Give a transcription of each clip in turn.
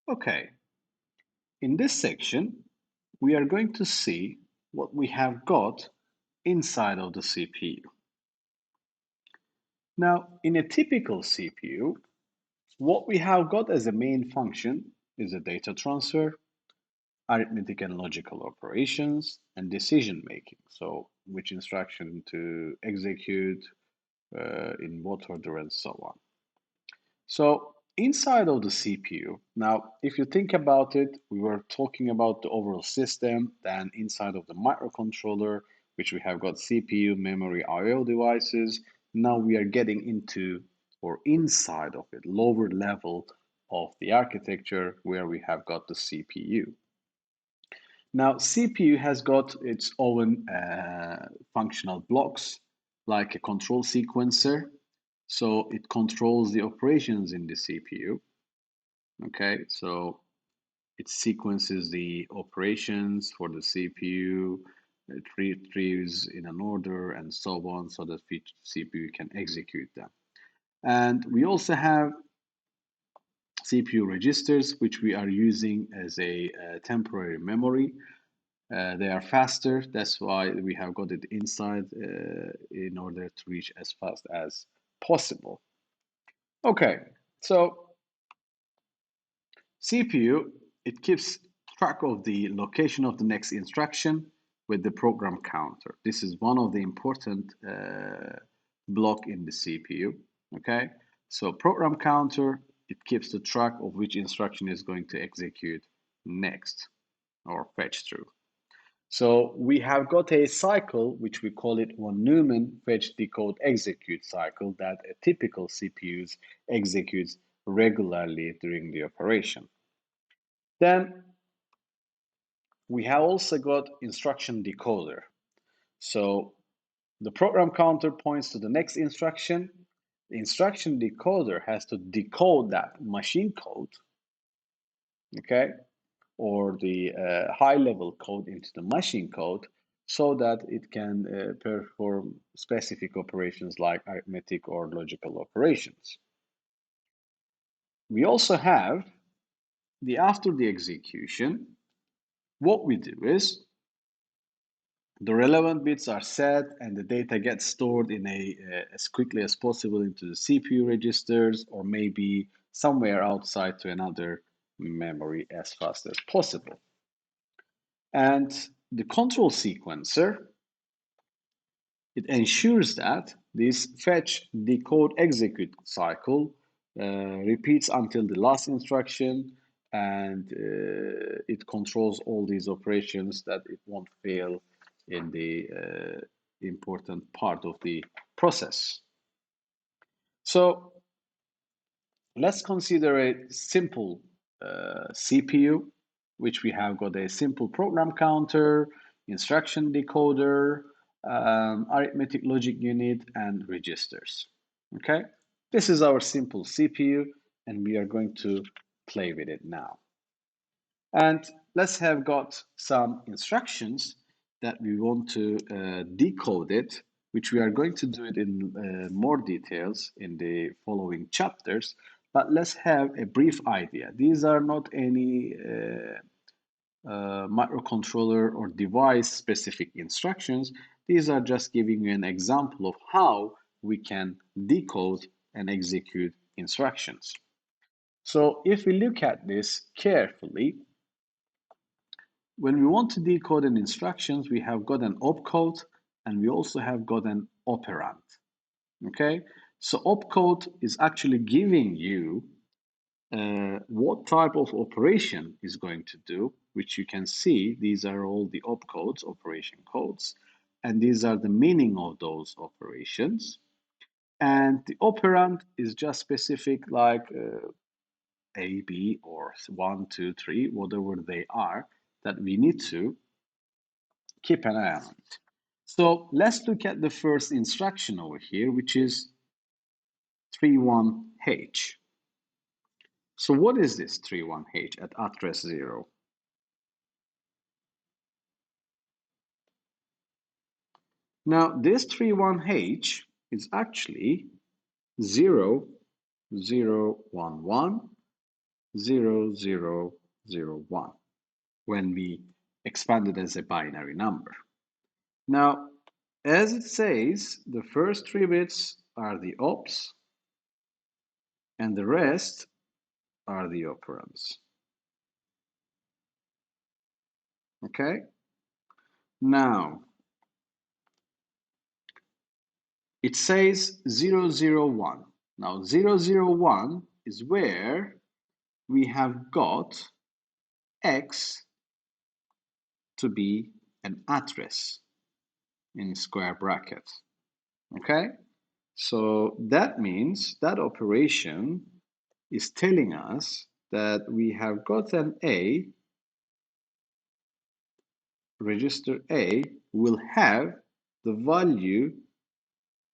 Okay, in this section, we are going to see what we have got inside of the CPU. Now, in a typical CPU, what we have got as a main function is a data transfer, arithmetic and logical operations, and decision making. So, which instruction to execute, in what order, and so on. So inside of the CPU, now if you think about it, we were talking about the overall system, then inside of the microcontroller, which we have got CPU, memory, I/O devices. Now we are getting into or inside of it, lower level of the architecture where we have got the CPU. Now, CPU has got its own functional blocks, like a control sequencer. So it controls the operations in the CPU. Okay, so it sequences the operations for the CPU, it retrieves in an order, and so on, so that the CPU can execute them. And we also have CPU registers, which we are using as a temporary memory. They are faster, that's why we have got it inside in order to reach as fast as possible. Okay, so CPU, it keeps track of the location of the next instruction with the program counter. This is one of the important block in the CPU, okay? So program counter, it keeps the track of which instruction is going to execute next or fetch through. So we have got a cycle, which we call it von Neumann fetch decode execute cycle, that a typical CPUs executes regularly during the operation. Then we have also got instruction decoder. So the program counter points to the next instruction. The instruction decoder has to decode that machine code, okay, or the high-level code into the machine code so that it can perform specific operations like arithmetic or logical operations. We also have after the execution, what we do is the relevant bits are set and the data gets stored in as quickly as possible into the CPU registers or maybe somewhere outside to another memory as fast as possible. And the control sequencer, it ensures that this fetch, decode, execute cycle repeats until the last instruction, and it controls all these operations that it won't fail in the important part of the process. So let's consider a simple CPU, which we have got a simple program counter, instruction decoder, arithmetic logic unit, and registers. Okay, this is our simple CPU, and we are going to play with it now. And let's have got some instructions that we want to decode it, which we are going to do it in more details in the following chapters. But let's have a brief idea. These are not any microcontroller or device specific instructions. These are just giving you an example of how we can decode and execute instructions. So if we look at this carefully, when we want to decode an instructions, we have got an opcode and we also have got an operand. Okay, so opcode is actually giving you what type of operation is going to do, which you can see these are all the opcodes, operation codes, and these are the meaning of those operations. And the operand is just specific like A, B, or 1, 2, 3, whatever they are, that we need to keep an eye on it. So let's look at the first instruction over here, which is 31H. So what is this 31H at address 0? Now this 31H is actually 0, 0, 1, 1, 0001 when we expand it as a binary number. Now, as it says, the first 3 bits are the ops and the rest are the operands. Okay? Now, it says 001. Now, 001 is where we have got X to be an address in square brackets. Okay? So that means that operation is telling us that we have got an A, register A will have the value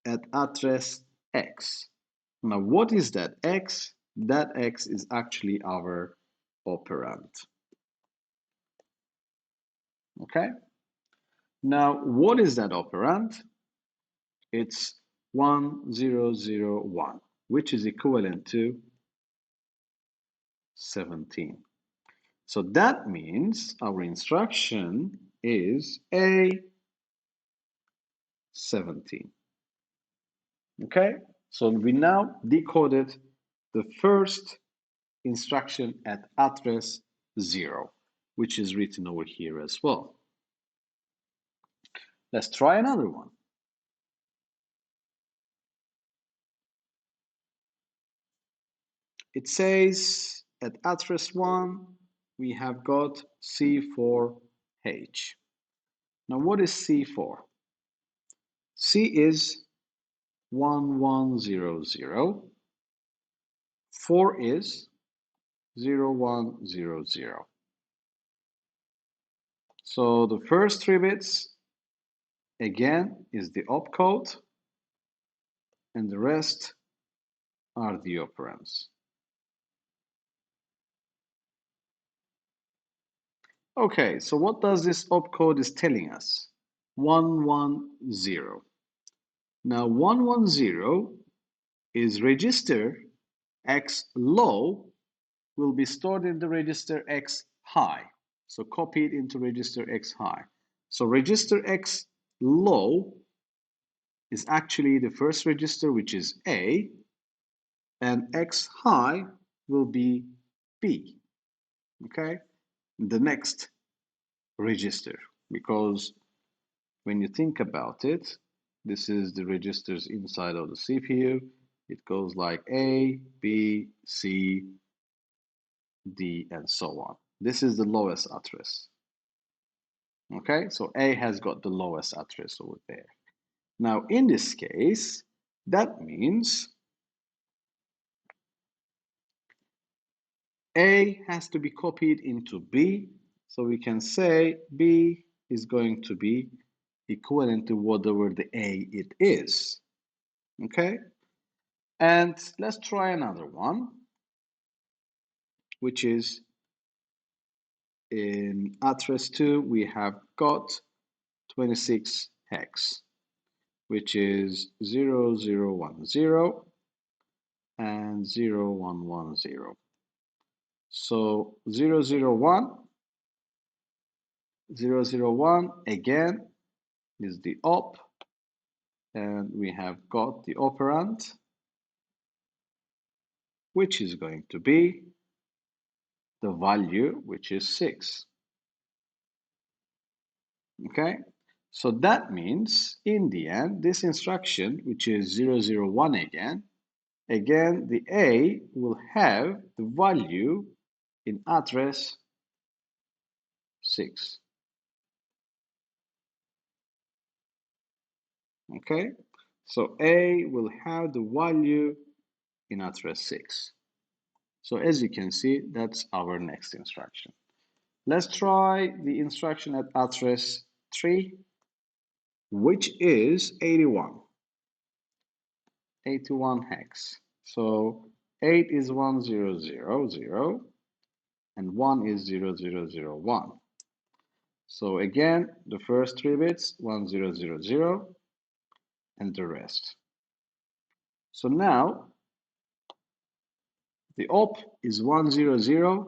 at address X. Now, what is that X? That X is actually our operand. Okay? Now, what is that operand? It's 1001, which is equivalent to 17. So that means our instruction is A17. Okay? So we now decoded the first instruction at address 0, which is written over here as well. Let's try another one. It says at address 1, we have got C4H. Now, what is C4? C is 1100. 4 is 0100. So the first 3 bits, again, is the opcode, and the rest are the operands. Okay, so what does this opcode is telling us? 110. Now 110 is register X low will be stored in the register X high. So copied into register X high. So register X low is actually the first register, which is A, and X high will be B. Okay, the next register, because when you think about it, this is the registers inside of the CPU. It goes like A, B, C, D, and so on. This is the lowest address. Okay, so A has got the lowest address over there. Now, in this case, that means A has to be copied into B. So we can say B is going to be equivalent to whatever the A it is. Okay? And let's try another one, which is in address 2, we have got 26 hex, which is 0010 and 0110. So 001 again is the op, and we have got the operand, which is going to be the value, which is 6. Okay, so that means in the end, this instruction, which is 001 again, the A will have the value in address 6. Okay, so A will have the value in address 6. So as you can see, that's our next instruction. Let's try the instruction at address 3, which is 81 hex. So 8 is 1000 and 1 is 0001. So again, the first 3 bits, 1000 and the rest. So now The op is 100,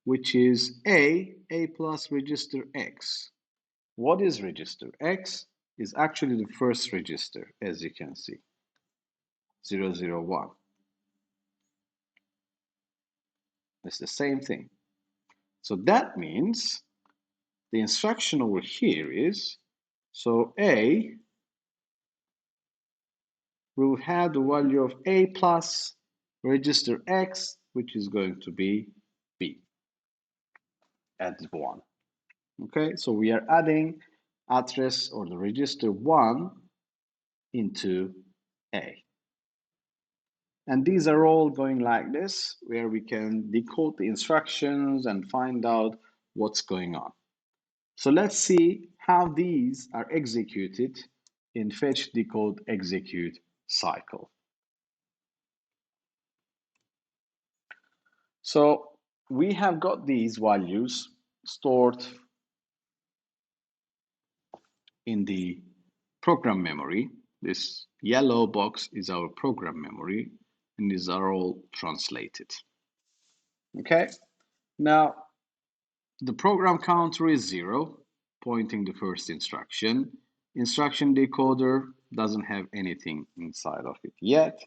which is A plus register X. What is register X? Is actually the first register, as you can see, 001. It's the same thing. So that means the instruction over here is, so A will have the value of A plus register X, which is going to be B at 1. Okay, so we are adding address or the register 1 into A. And these are all going like this, where we can decode the instructions and find out what's going on. So let's see how these are executed in fetch, decode, execute cycle. So we have got these values stored in the program memory. This yellow box is our program memory, and these are all translated. Okay, now the program counter is 0, pointing the first instruction. Instruction decoder doesn't have anything inside of it yet,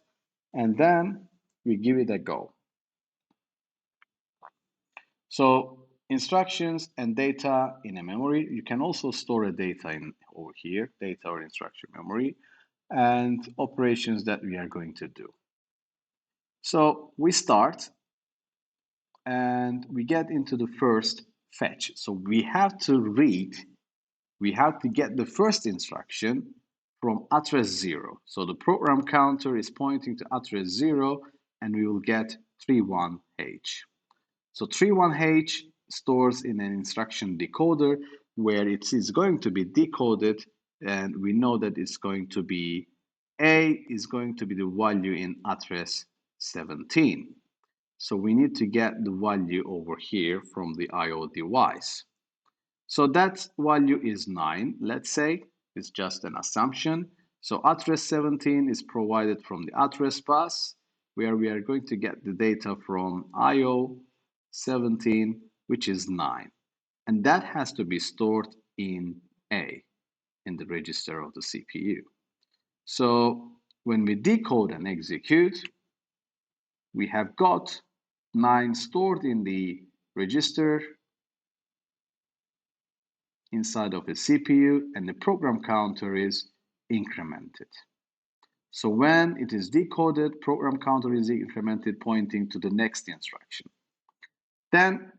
and then we give it a go. So instructions and data in a memory. You can also store a data in over here, data or instruction memory, and operations that we are going to do. So we start and we get into the first fetch. So we have to get the first instruction from address 0. So the program counter is pointing to address 0, and we will get 31H. So 31H stores in an instruction decoder where it is going to be decoded, and we know that it's going to be A is going to be the value in address 17. So we need to get the value over here from the I/O device. So that value is 9, let's say. It's just an assumption. So address 17 is provided from the address bus, where we are going to get the data from I/O 17, which is 9. And that has to be stored in A, in the register of the CPU. So when we decode and execute, we have got 9 stored in the register inside of a CPU, and the program counter is incremented. So when it is decoded, program counter is incremented, pointing to the next instruction. Then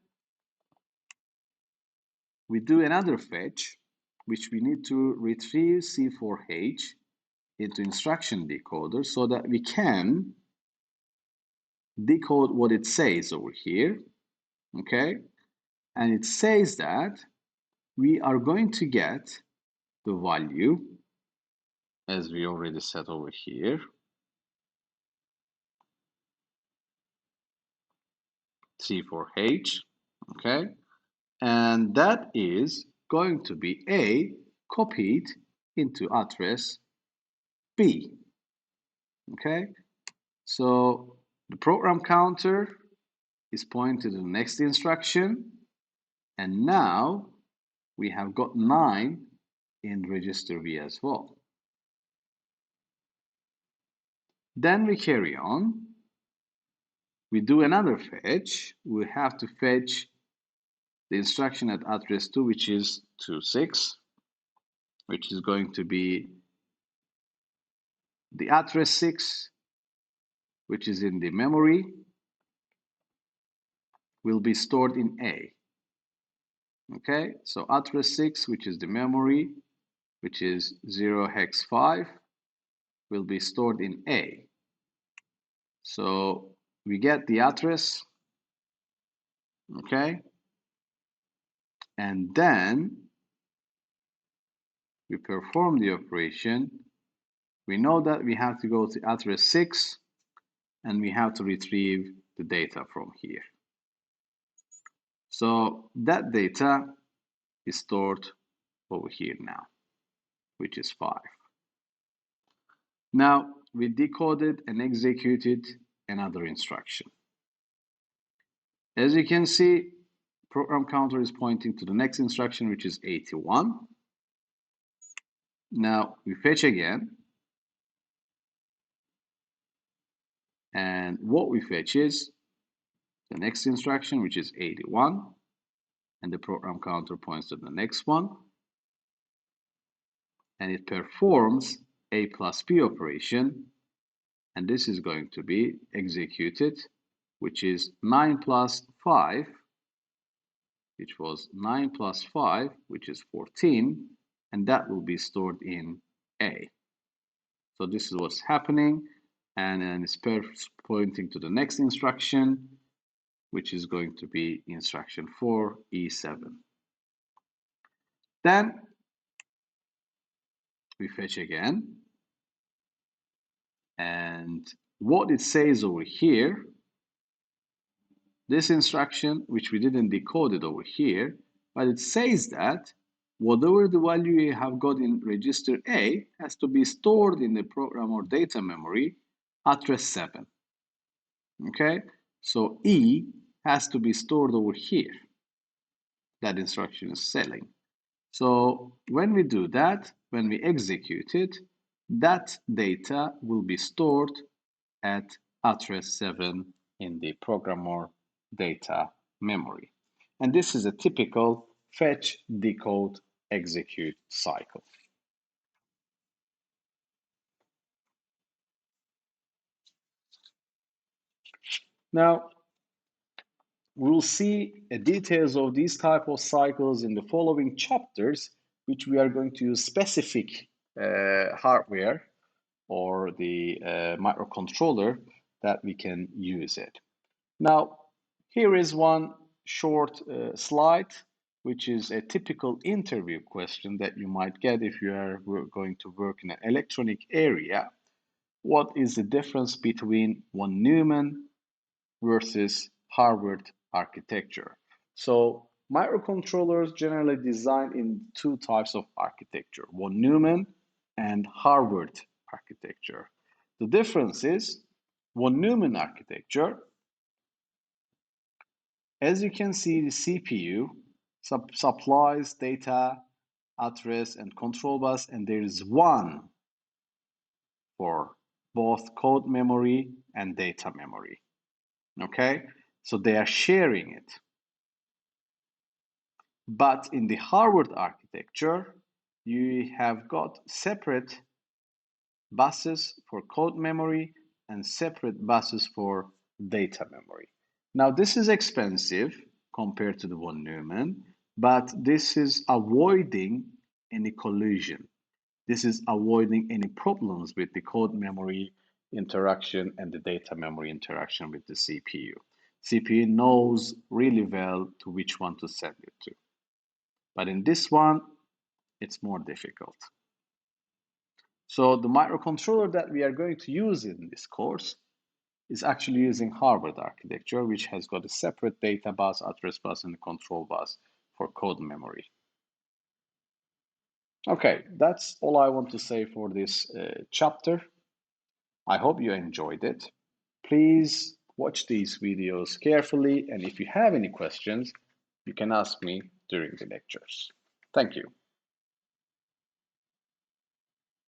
we do another fetch, which we need to retrieve C4H into instruction decoder so that we can decode what it says over here. Okay, and it says that we are going to get the value, as we already said over here, C4H, okay, and that is going to be A copied into address B, okay. So the program counter is pointed to the next instruction, and now we have got 9 in register B as well. Then we carry on. We do another fetch. We have to fetch the instruction at address 2, which is 26, which is going to be the address 6, which is in the memory, will be stored in A. Okay, so address 6, which is the memory, which is 0hex5, will be stored in A. So we get the address, okay, and then we perform the operation. We know that we have to go to address 6, and we have to retrieve the data from here. So that data is stored over here now, which is 5. Now we decoded and executed another instruction. As you can see, program counter is pointing to the next instruction, which is 81. Now we fetch again. And what we fetch is the next instruction, which is 81. And the program counter points to the next one. And it performs A plus B operation. And this is going to be executed, which is 9 plus 5, which was 9 plus 5, which is 14. And that will be stored in A. So this is what's happening. And then it's pointing to the next instruction, which is going to be instruction 4, E7. Then we fetch again. And what it says over here, this instruction, which we didn't decode it over here, but it says that whatever the value you have got in register A has to be stored in the program or data memory address 7. Okay, so E has to be stored over here. That instruction is selling. So when we do that, when we execute it, that data will be stored at address 7 in the program or data memory. And this is a typical fetch, decode, execute cycle. Now, we'll see details of these type of cycles in the following chapters, which we are going to use specific hardware or the microcontroller that we can use it. Now, here is one short slide, which is a typical interview question that you might get if you are going to work in an electronic area. What is the difference between von Neumann versus Harvard architecture? So microcontrollers generally designed in two types of architecture, von Neumann and Harvard architecture. The difference is von Neumann architecture, as you can see, the CPU supplies data, address, and control bus, and there is one for both code memory and data memory. Okay, so they are sharing it. But in the Harvard architecture, you have got separate buses for code memory and separate buses for data memory. Now, this is expensive compared to the von Neumann, but this is avoiding any collision. This is avoiding any problems with the code memory interaction and the data memory interaction with the CPU. CPU knows really well to which one to send it to. But in this one, it's more difficult. So the microcontroller that we are going to use in this course is actually using Harvard architecture, which has got a separate data bus, address bus, and control bus for code memory. Okay, that's all I want to say for this chapter. I hope you enjoyed it. Please watch these videos carefully, and if you have any questions, you can ask me during the lectures. Thank you.